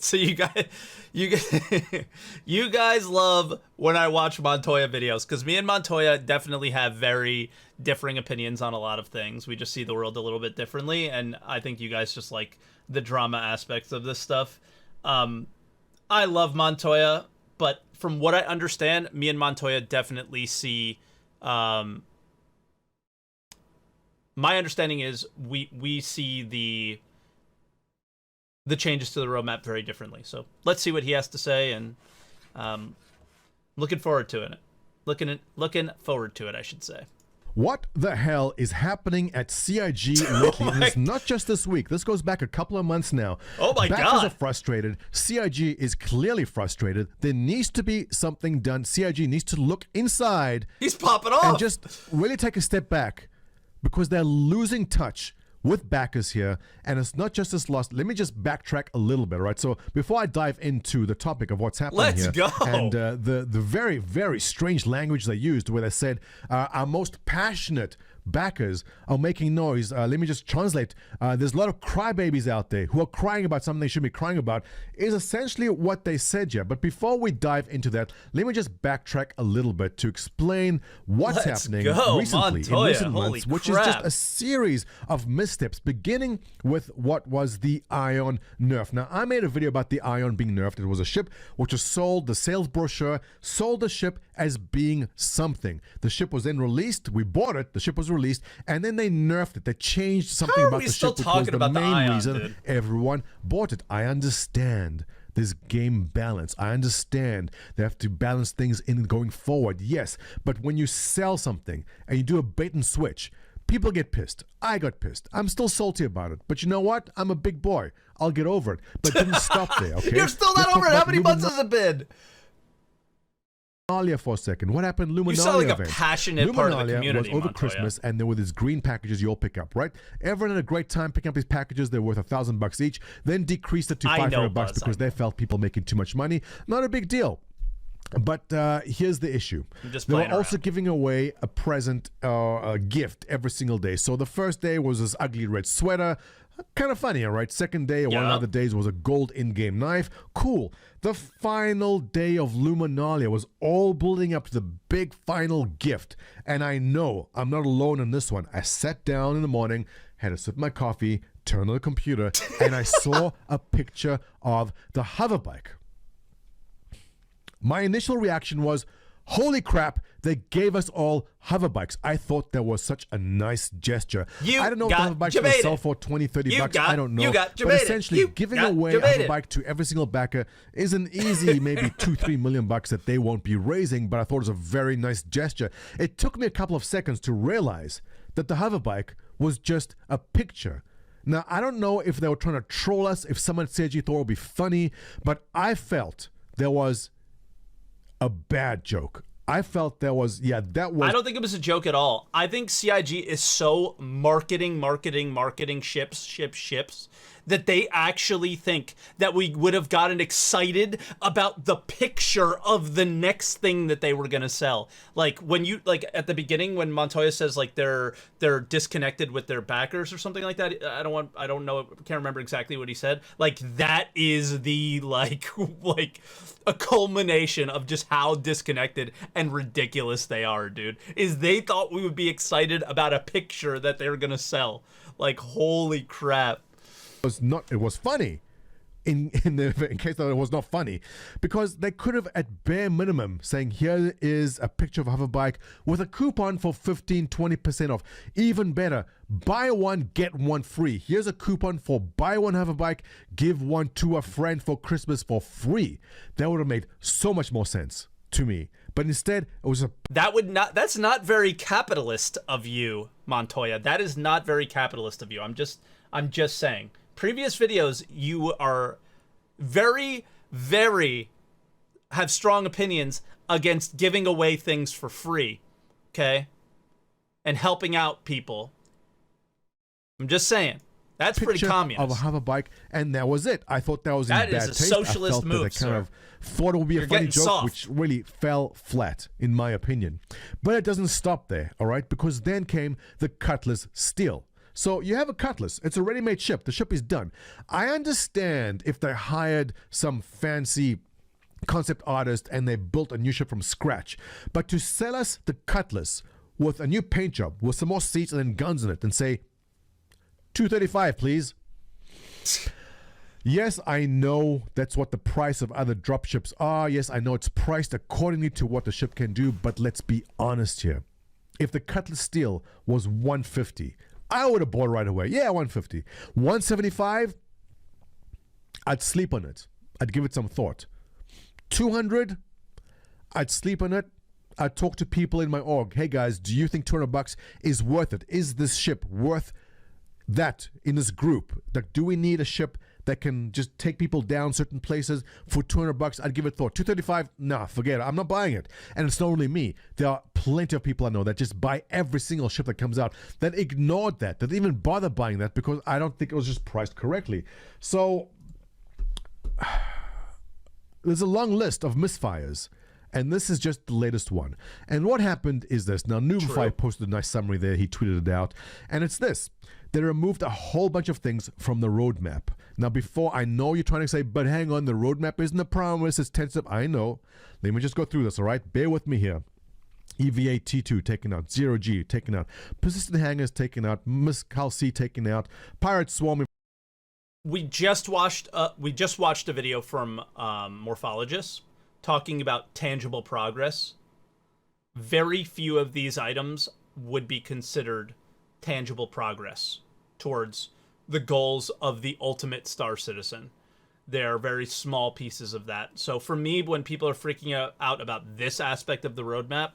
So you guys, you guys love when I watch Montoya videos, because me and Montoya definitely have very differing opinions on a lot of things. We just see the world a little bit differently, and I think you guys just like the drama aspects of this stuff. I love Montoya, but from what I understand, me and Montoya definitely see. My understanding is we see the changes to the roadmap very differently. So let's see what he has to say, and looking forward to it. Looking forward to it, I should say. What the hell is happening at CIG lately? And it's not just this week. This goes back a couple of months now. Oh my Backers God. are frustrated. CIG is clearly frustrated. There needs to be something done. CIG needs to look inside. He's popping off. And just really take a step back, because they're losing touch with backers here, and it's not just this loss. Let me just backtrack a little bit, right? So before I dive into the topic of what's happening Let's here, go. and the very, very strange language they used, where they said our most passionate backers are making noise. Let me just translate. There's a lot of crybabies out there who are crying about something they shouldn't be crying about, is essentially what they said here. But before we dive into that, let me just backtrack a little bit to explain what's happening recently, Montoya. in recent Holy months, which crap. is just a series of missteps, beginning with what was the Ion nerf. Now, I made a video about the Ion being nerfed. It was a ship which was sold, the sales brochure sold the ship as being something. The ship was then released. We bought it. The ship was released, and then they nerfed it. They changed something How are about we the still ship, which was talking the about the main Ion, reason dude? everyone bought it. I understand. There's game balance. I understand they have to balance things in going forward. Yes, but when you sell something and you do a bait and switch, people get pissed. I got pissed. I'm still salty about it. But you know what? I'm a big boy. I'll get over it. But it didn't stop there, okay? You're still not Let's over talk it. How about many months has it been? Luminalia for a second. What happened? Luminalia You sound like a event. passionate part of the Luminalia community, was over Montoya. Christmas, and there were these green packages you all pick up, right? Everyone had a great time picking up these packages. They're worth $1,000 each. Then decreased it to I know, $500 Buzz, because I they felt people making too much money. Not a big deal. But here's the issue. just They were playing also around. giving away a present, a gift every single day. So the first day was this ugly red sweater. Kind of funny, all right? Second day, one of the Yeah. other days, was a gold in-game knife. Cool. The final day of Luminalia was all building up to the big final gift. And I know I'm not alone in this one. I sat down in the morning, had a sip of my coffee, turned on the computer, and I saw a picture of the hoverbike. My initial reaction was, holy crap, they gave us all hoverbikes. I thought that was such a nice gesture. You I don't know got if the hoverbikes will debated. sell for 20, 30 You bucks. got- I don't know. you got But debated. essentially, You giving got away debated. a hoverbike to every single backer is an easy maybe 2-3 million bucks that they won't be raising, but I thought it was a very nice gesture. It took me a couple of seconds to realize that the hoverbike was just a picture. Now, I don't know if they were trying to troll us, if someone said you thought it would be funny, but I felt there was a bad joke. I felt there was, that was. I don't think it was a joke at all. I think CIG is so marketing ships that they actually think that we would have gotten excited about the picture of the next thing that they were gonna sell. Like when you at the beginning when Montoya says like they're disconnected with their backers or something like that. I don't know. Can't remember exactly what he said. Like that is the like a culmination of just how disconnected and ridiculous they are, dude. Is they thought we would be excited about a picture that they're gonna sell. Like holy crap. It was funny in case that it was not funny, because they could have at bare minimum saying here is a picture of a hoverbike with a coupon for 15-20% off. Even better, buy one get one free. Here's a coupon for buy one hoverbike, give one to a friend for Christmas for free. That would have made so much more sense to me. But instead, it was That's not very capitalist of you, Montoya. That is not very capitalist of you. I'm just saying. Previous videos, you are very, very have strong opinions against giving away things for free, okay? And helping out people. I'm just saying. That's pretty picture communist. of a hoverbike, and that was it. I thought that was That in is bad a taste. socialist I felt move, that I kind sir. of thought it would be You're a funny getting joke, soft. which really fell flat, in my opinion. But it doesn't stop there, all right? Because then came the Cutlass Steel. So you have a cutlass. It's a ready-made ship. The ship is done. I understand if they hired some fancy concept artist and they built a new ship from scratch. But to sell us the cutlass with a new paint job, with some more seats and then guns in it, and say, $235, please. Yes, I know that's what the price of other dropships are. Yes, I know it's priced accordingly to what the ship can do, but let's be honest here. If the Cutlass Steel was $150, I would have bought right away. Yeah, $150. $175, I'd sleep on it. I'd give it some thought. $200, I'd sleep on it. I'd talk to people in my org. Hey guys, do you think $200 is worth it? Is this ship worth that in this group? Like, do we need a ship that can just take people down certain places for $200? I'd give it thought. $235, nah, forget it. I'm not buying it. And it's not only me. There are plenty of people I know that just buy every single ship that comes out, that ignored that didn't even bother buying that because I don't think it was just priced correctly. So there's a long list of misfires, and this is just the latest one. And what happened is this. Now, Noobify posted a nice summary there. He tweeted it out. And it's this. They removed a whole bunch of things from the roadmap. Now, before, I know you're trying to say, but hang on, the roadmap isn't a promise. It's 10 steps. I know. Let me just go through this, all right? Bear with me here. EVA T2 taken out. 0G taken out. Persistent hangers taken out. Miss Cal C taken out. Pirate Swarm. We just watched a video from Morphologist talking about tangible progress. Very few of these items would be considered tangible progress towards the goals of the ultimate Star Citizen. They're very small pieces of that. So for me, when people are freaking out about this aspect of the roadmap,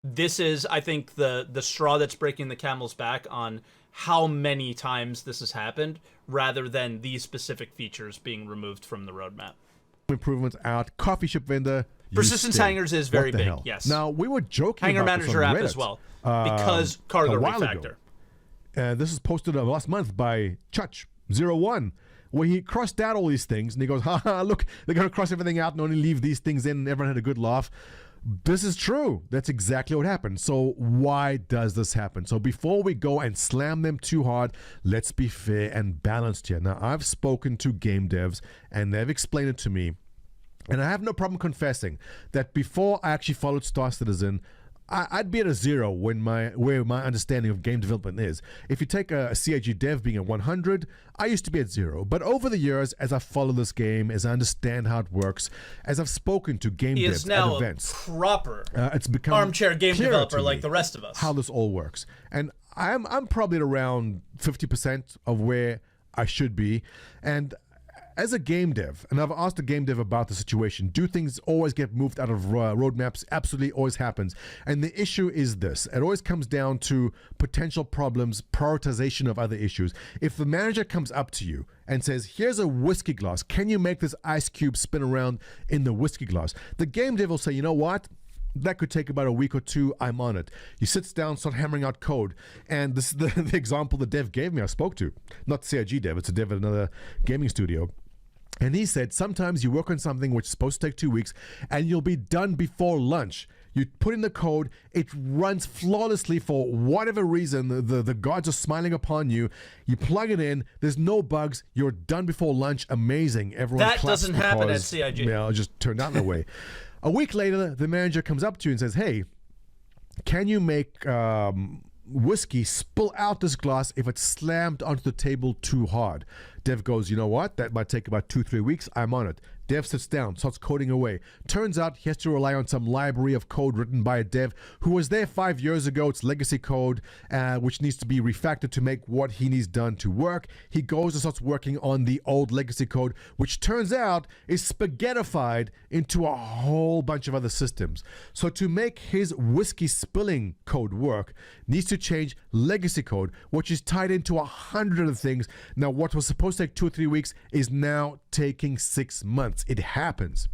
this is, I think, the straw that's breaking the camel's back on how many times this has happened, rather than these specific features being removed from the roadmap. Improvements out. Coffee ship vendor. Persistence hangers is very big, hell? yes. Now, we were joking Hanger about Manager this on app Reddit, as well, because cargo refactor. This is posted last month by Chutch01, where he crossed out all these things, and he goes, haha, look, they're going to cross everything out and only leave these things in, and everyone had a good laugh. This is true. That's exactly what happened. So why does this happen? So before we go and slam them too hard, let's be fair and balanced here. Now, I've spoken to game devs, and they've explained it to me, and I have no problem confessing that before I actually followed Star Citizen, I'd be at a 0 where my understanding of game development is. If you take a CIG dev being at 100, I used to be at 0. But over the years, as I follow this game, as I understand how it works, as I've spoken to game devs at events, a proper it's become armchair game developer like the rest of us. How this all works, and I'm probably at around 50% of where I should be, and as a game dev, and I've asked a game dev about the situation, do things always get moved out of roadmaps? Absolutely, always happens. And the issue is this. It always comes down to potential problems, prioritization of other issues. If the manager comes up to you and says, here's a whiskey glass, can you make this ice cube spin around in the whiskey glass? The game dev will say, you know what? That could take about a week or two. I'm on it. He sits down, start hammering out code. And this is the example the dev gave me, I spoke to. Not CIG dev, it's a dev at another gaming studio. And he said, sometimes you work on something which is supposed to take 2 weeks, and you'll be done before lunch. You put in the code, it runs flawlessly for whatever reason. The gods are smiling upon you. You plug it in, there's no bugs, you're done before lunch. Amazing. Everyone that claps doesn't happen at because, CIG. Yeah, it just turned out that way. A week later, the manager comes up to you and says, hey, can you make whiskey spill out this glass if it's slammed onto the table too hard? Dev goes, you know what? That might take about 2-3 weeks. I'm on it. Dev sits down, starts coding away. Turns out he has to rely on some library of code written by a dev who was there 5 years ago. It's legacy code, which needs to be refactored to make what he needs done to work. He goes and starts working on the old legacy code, which turns out is spaghettified into a whole bunch of other systems. So to make his whiskey spilling code work, needs to change legacy code, which is tied into 100 other things. Now, what was supposed to take 2 or 3 weeks is now taking 6 months. It happens.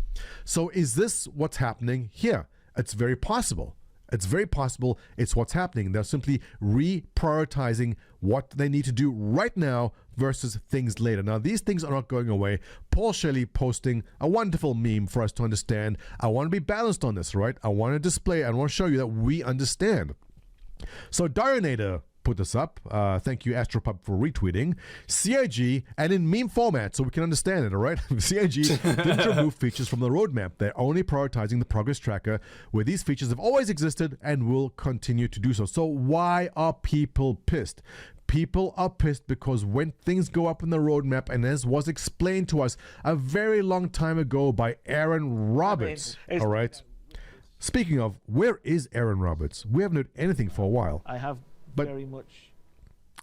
So is this what's happening here? It's very possible. It's very possible it's what's happening. They're simply reprioritizing what they need to do right now versus things later. Now, these things are not going away. Paul Shelley posting a wonderful meme for us to understand. I want to be balanced on this, right? I want to display, I want to show you that we understand. So Darionator put this up. Thank you, Astropub, for retweeting. CIG, and in meme format, so we can understand it, all right? CIG didn't remove features from the roadmap. They're only prioritizing the progress tracker, where these features have always existed and will continue to do so. So why are people pissed? People are pissed because when things go up in the roadmap, and as was explained to us a very long time ago by Aaron Roberts, all right? Speaking of, where is Aaron Roberts? We haven't heard anything for a while. I have But very much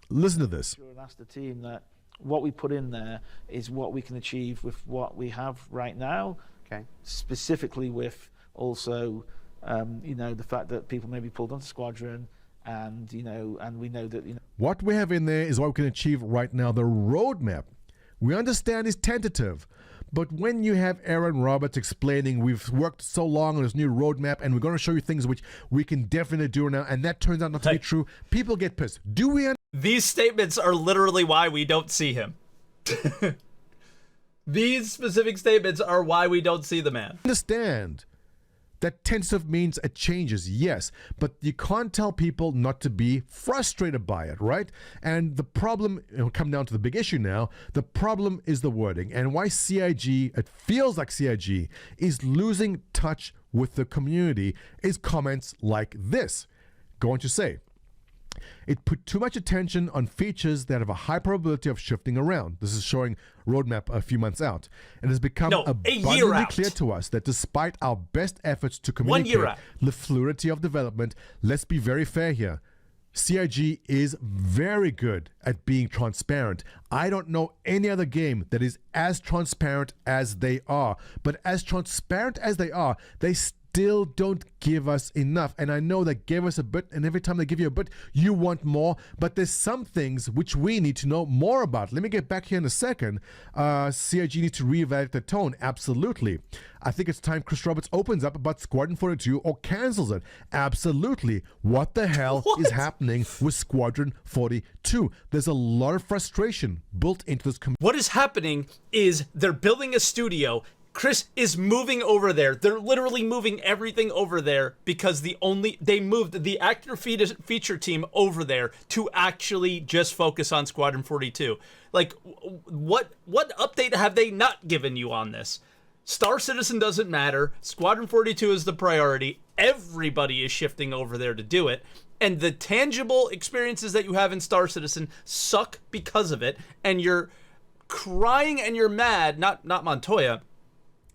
listen to this. and asked the team that what we put in there is what we can achieve with what we have right now. Okay. Specifically with also, the fact that people may be pulled onto Squadron, and and we know that What we have in there is what we can achieve right now. The roadmap, we understand, is tentative. But when you have Aaron Roberts explaining we've worked so long on this new roadmap and we're going to show you things which we can definitely do now, and that turns out not to be true, people get pissed. Do we These statements are literally why we don't see him. These specific statements are why we don't see the man. understand that tentative means it changes? Yes, but you can't tell people not to be frustrated by it, right? And the problem, it'll come down to the big issue now, the problem is the wording, and why CIG, it feels like CIG, is losing touch with the community is comments like this. Going to say, it put too much attention on features that have a high probability of shifting around. This is showing roadmap a few months out. And it has become No, a year abundantly out. clear to us that despite our best efforts to 1 year communicate out. the fluidity of development, let's be very fair here. CIG is very good at being transparent. I don't know any other game that is as transparent as they are. But as transparent as they still don't give us enough. And I know they give us a bit, and every time they give you a bit, you want more. But there's some things which we need to know more about. Let me get back here in a second. CIG needs to reevaluate the tone. Absolutely. I think it's time Chris Roberts opens up about Squadron 42 or cancels it. Absolutely. What the hell is happening with Squadron 42? There's a lot of frustration built into this community. What is happening is they're building a studio. Chris is moving over there. They're literally moving everything over there because they moved the actor feature team over there to actually just focus on Squadron 42. Like, what update have they not given you on this? Star Citizen doesn't matter. Squadron 42 is the priority. Everybody is shifting over there to do it. And the tangible experiences that you have in Star Citizen suck because of it. And you're crying and you're mad, not Montoya,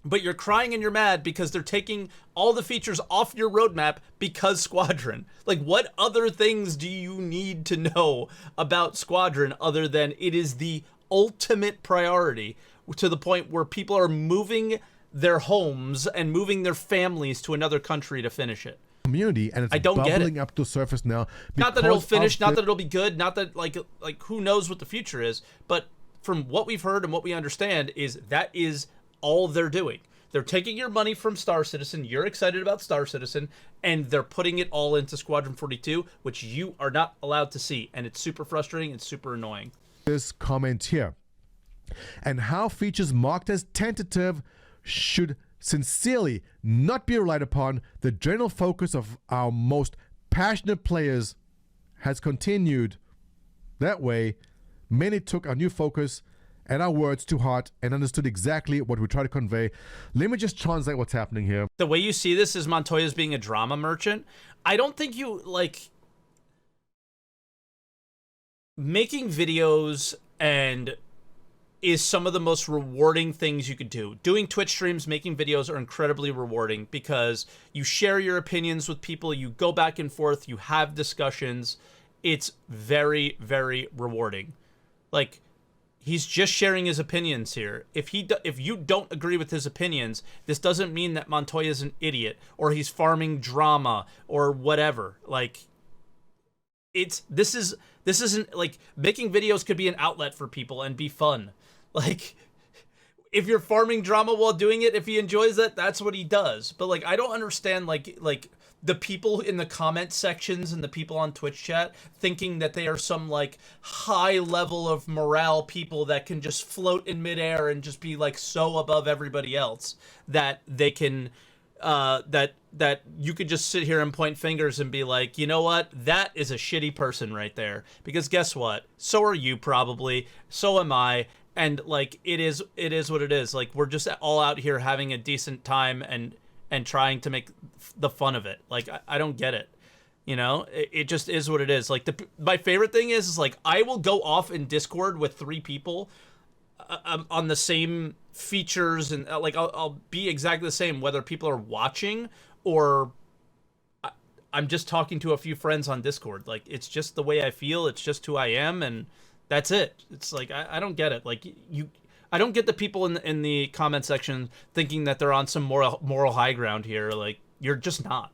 but you're crying and you're mad because they're taking all the features off your roadmap because Squadron. Like, what other things do you need to know about Squadron other than it is the ultimate priority, to the point where people are moving their homes and moving their families to another country to finish it? Community, and it's I don't get bubbling it. up to the surface now. Not that it'll because finish, of not the- that it'll be good, not that like who knows what the future is, but from what we've heard and what we understand is that is all they're doing. They're taking your money from Star Citizen, you're excited about Star Citizen, and they're putting it all into Squadron 42, which you are not allowed to see, and it's super frustrating and super annoying. this comment here. And how features marked as tentative should sincerely not be relied upon. The general focus of our most passionate players has continued that way. Many took our new focus and our words to heart and understood exactly what we try to convey. Let me just translate what's happening here. The way you see this is Montoya's being a drama merchant. I don't think you, like, making videos and is some of the most rewarding things you could do. Doing Twitch streams, making videos are incredibly rewarding because you share your opinions with people, you go back and forth, you have discussions. It's very, very rewarding. Like, he's just sharing his opinions here. If you don't agree with his opinions, this doesn't mean that Montoya's an idiot or he's farming drama or whatever. Like, this isn't like, making videos could be an outlet for people and be fun. Like, if you're farming drama while doing it, if he enjoys that, that's what he does. But like, I don't understand like the people in the comment sections and the people on Twitch chat thinking that they are some like high level of morale people that can just float in midair and just be like so above everybody else that they can that you could just sit here and point fingers and be like, you know what, that is a shitty person right there. Because guess what? So are you probably. So am I. And like it is what it is. Like we're just all out here having a decent time and trying to make the fun of it. Like I don't get it. You know, it just is what it is. Like my favorite thing is like I will go off in Discord with 3 people on the same features, and like I'll be exactly the same whether people are watching or I'm just talking to a few friends on Discord. Like it's just the way I feel. It's just who I am, and that's it. It's like I don't get it. Like I don't get the people in the comment section thinking that they're on some moral high ground here. Like you're just not.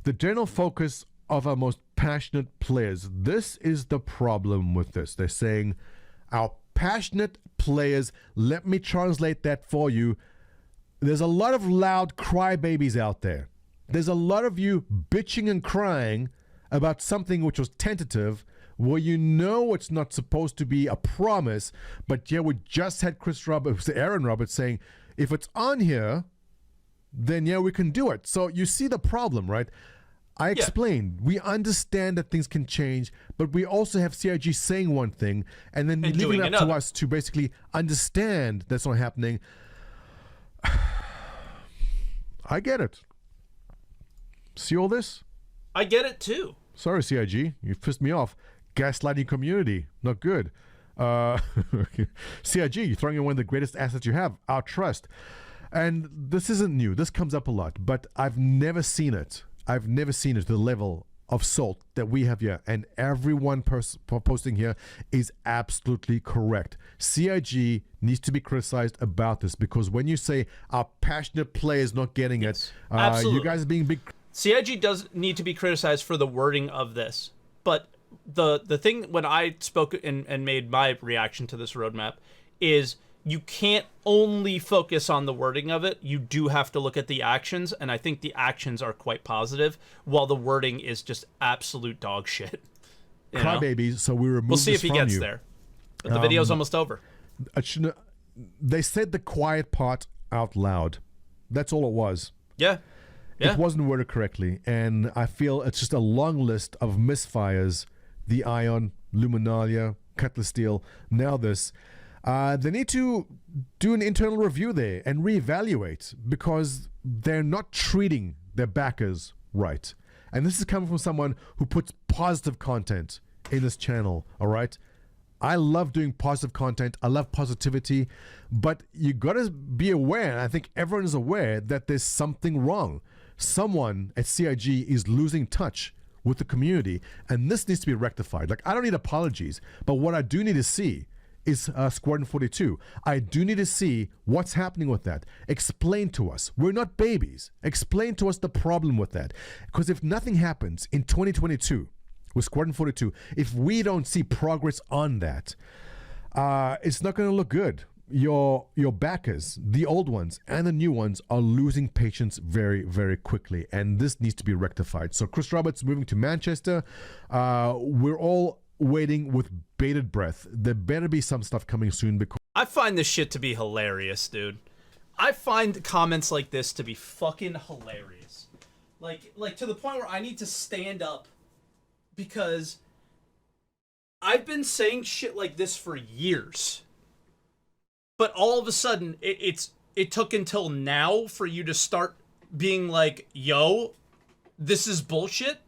The general focus of our most passionate players. This is the problem with this. They're saying our passionate players. Let me translate that for you. There's a lot of loud crybabies out there. There's a lot of you bitching and crying about something which was tentative, where you know it's not supposed to be a promise, but yeah, we just had Aaron Roberts saying, if it's on here, then yeah, we can do it. So you see the problem, right? I explained. We understand that things can change, but we also have CIG saying one thing and then leaving it up to us to basically understand that's not happening. I get it. See all this? I get it too. Sorry, CIG. You pissed me off. Gaslighting community. Not good. CIG, you're throwing away one of the greatest assets you have, our trust. And this isn't new. This comes up a lot, but I've never seen it. I've never seen it to the level of salt that we have here. And everyone posting here is absolutely correct. CIG needs to be criticized about this, because when you say our passionate players not getting it, you guys are being big. CIG does need to be criticized for the wording of this. But the thing when I spoke and made my reaction to this roadmap is you can't only focus on the wording of it. You do have to look at the actions, and I think the actions are quite positive, while the wording is just absolute dog shit. Crybabies, so we remove. We'll see if he gets there. But the video's almost over. They said the quiet part out loud. That's all it was. Yeah. It wasn't worded correctly, and I feel it's just a long list of misfires. The Ion, Luminalia, Cutlass Steel, now this. They need to do an internal review there and reevaluate, because they're not treating their backers right. And this is coming from someone who puts positive content in this channel, all right? I love doing positive content. I love positivity. But you got to be aware, and I think everyone is aware, that there's something wrong. Someone at CIG is losing touch with the community, and this needs to be rectified. Like, I don't need apologies, but what I do need to see is Squadron 42. I do need to see what's happening with that. Explain to us. We're not babies. Explain to us the problem with that. Because if nothing happens in 2022 with Squadron 42, if we don't see progress on that, it's not going to look good. Your backers, the old ones and the new ones, are losing patience very, very quickly, and this needs to be rectified. So Chris Roberts moving to Manchester. We're all waiting with bated breath. There better be some stuff coming soon, because I find this shit to be hilarious, dude. I find comments like this to be fucking hilarious. Like to the point where I need to stand up, because I've been saying shit like this for years. But all of a sudden, it took until now for you to start being like, yo, this is bullshit.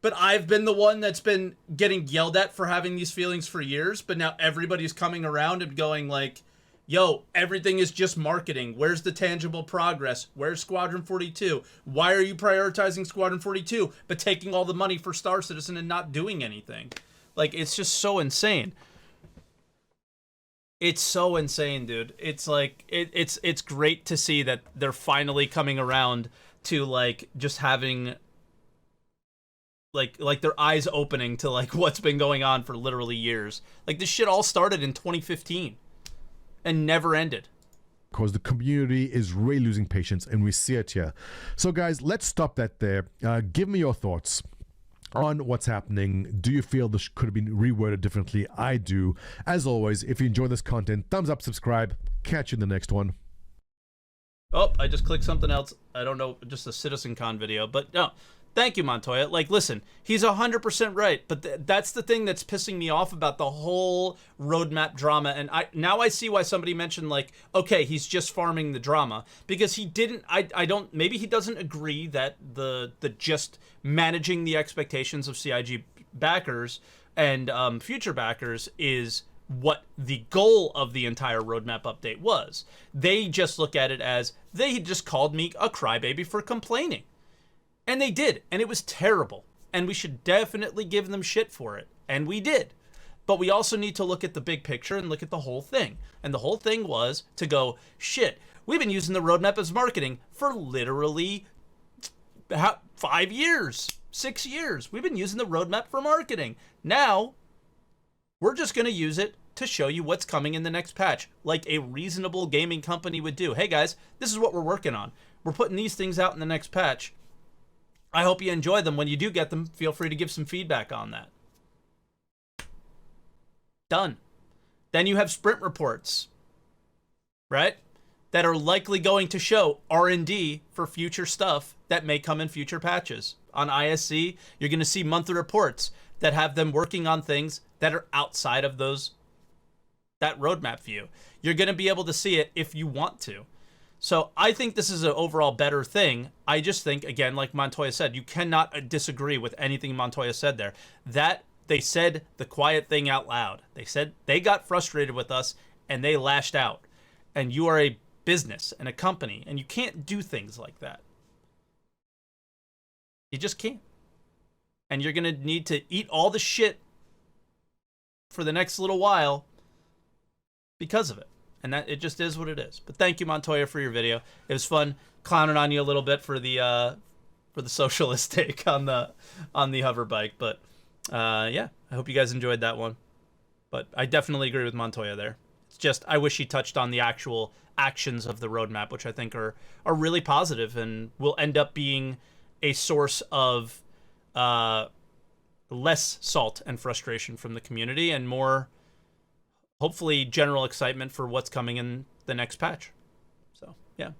But I've been the one that's been getting yelled at for having these feelings for years. But now everybody's coming around and going like, yo, everything is just marketing. Where's the tangible progress? Where's Squadron 42? Why are you prioritizing Squadron 42 but taking all the money for Star Citizen and not doing anything? Like, it's just so insane. It's so insane, dude. It's like it's great to see that they're finally coming around to like just having like their eyes opening to like what's been going on for literally years. Like, this shit all started in 2015 and never ended. Because the community is really losing patience, and we see it here. So guys, let's stop that there. Give me your thoughts on what's happening. Do you feel this could have been reworded differently? I do. As always, if you enjoy this content, thumbs up, subscribe. Catch you in the next one. Oh, I just clicked something else. I don't know, just a CitizenCon video, but no. Thank you, Montoya. Like, listen, he's 100% right, but that's the thing that's pissing me off about the whole roadmap drama. And now I see why somebody mentioned, like, okay, he's just farming the drama, because he didn't. I don't. Maybe he doesn't agree that the just managing the expectations of CIG backers and future backers is what the goal of the entire roadmap update was. They just look at it as they just called me a crybaby for complaining. And they did, and it was terrible. And we should definitely give them shit for it. And we did. But we also need to look at the big picture and look at the whole thing. And the whole thing was to go, shit, we've been using the roadmap as marketing for literally 5 years, 6 years. We've been using the roadmap for marketing. Now, we're just going to use it to show you what's coming in the next patch, like a reasonable gaming company would do. Hey guys, this is what we're working on. We're putting these things out in the next patch. I hope you enjoy them. When you do get them, feel free to give some feedback on that. Done. Then you have sprint reports, right? That are likely going to show R&D for future stuff that may come in future patches. On ISC, you're going to see monthly reports that have them working on things that are outside of that roadmap view. You're going to be able to see it if you want to. So I think this is an overall better thing. I just think, again, like Montoya said, you cannot disagree with anything Montoya said there. That they said the quiet thing out loud. They said they got frustrated with us and they lashed out. And you are a business and a company, and you can't do things like that. You just can't. And you're going to need to eat all the shit for the next little while because of it. And that it just is what it is. But thank you, Montoya, for your video. It was fun clowning on you a little bit for the socialist take on the hover bike. But yeah, I hope you guys enjoyed that one. But I definitely agree with Montoya there. It's just I wish he touched on the actual actions of the roadmap, which I think are really positive and will end up being a source of less salt and frustration from the community and more, hopefully, general excitement for what's coming in the next patch. So, yeah.